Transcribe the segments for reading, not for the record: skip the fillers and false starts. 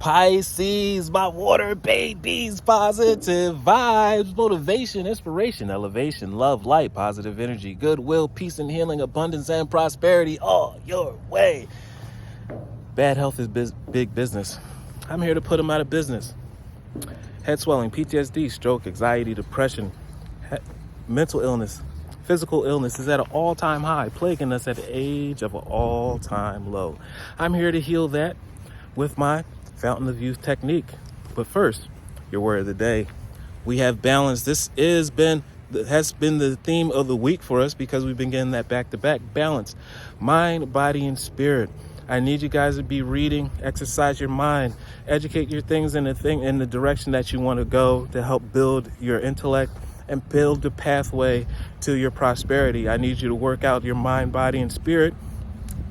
Pisces, my water babies, positive vibes, motivation, inspiration, elevation, love, light, positive energy, goodwill, peace and healing, abundance and prosperity all your way. Bad health is big business. I'm here to put them out of business. Head swelling, PTSD, stroke, anxiety, depression, mental illness, physical illness is at an all-time high, plaguing us at the age of an all-time low. I'm here to heal that with my Fountain of Youth technique. But first, your word of the day. We have balance. This has been the theme of the week for us because we've been getting that back-to-back balance. Mind, body, and spirit. I need you guys to be reading, exercise your mind, educate your things in the direction that you want to go to help build your intellect and build the pathway to your prosperity. I need you to work out your mind, body, and spirit.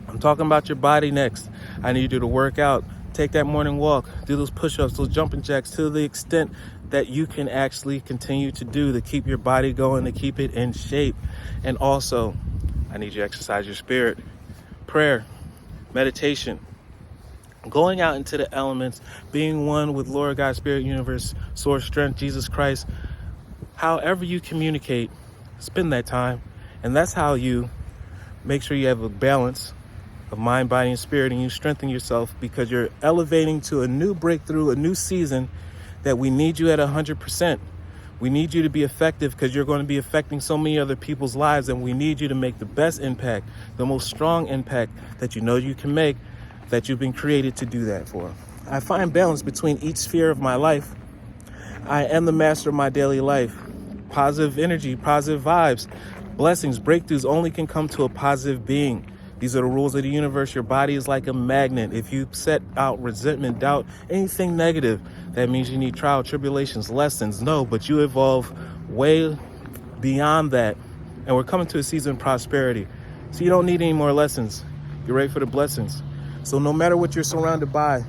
I'm talking about your body next. I need you to work out, take that morning walk, do those push-ups, those jumping jacks to the extent that you can actually continue to do to keep your body going, to keep it in shape. And also, I need you to exercise your spirit. Prayer, meditation, going out into the elements, being one with Lord God, Spirit, Universe, Source, Strength, Jesus Christ. However you communicate, spend that time. And that's how you make sure you have a balance of mind, body, and spirit, and you strengthen yourself because you're elevating to a new breakthrough, a new season that we need you at 100%. We need you to be effective because you're going to be affecting so many other people's lives, and we need you to make the best impact, the most strong impact that you know you can make, that you've been created to do that for. I find balance between each sphere of my life. I am the master of my daily life. Positive energy, positive vibes, blessings, breakthroughs only can come to a positive being. These are the rules of the universe. Your body is like a magnet. If you set out resentment, doubt, anything negative, that means you need trial, tribulations, lessons. No, but you evolve way beyond that. And we're coming to a season of prosperity. So you don't need any more lessons. You're ready for the blessings. So no matter what you're surrounded by,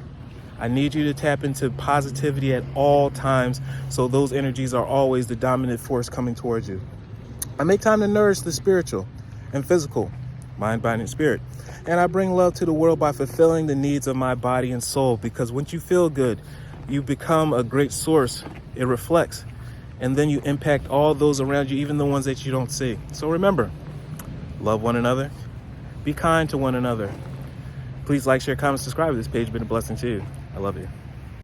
I need you to tap into positivity at all times. So those energies are always the dominant force coming towards you. I make time to nourish the spiritual and physical, mind, body, and spirit. And I bring love to the world by fulfilling the needs of my body and soul, because once you feel good, you become a great source. It reflects. And then you impact all those around you, even the ones that you don't see. So remember, love one another. Be kind to one another. Please like, share, comment, subscribe to this page. It's been a blessing to you. I love you.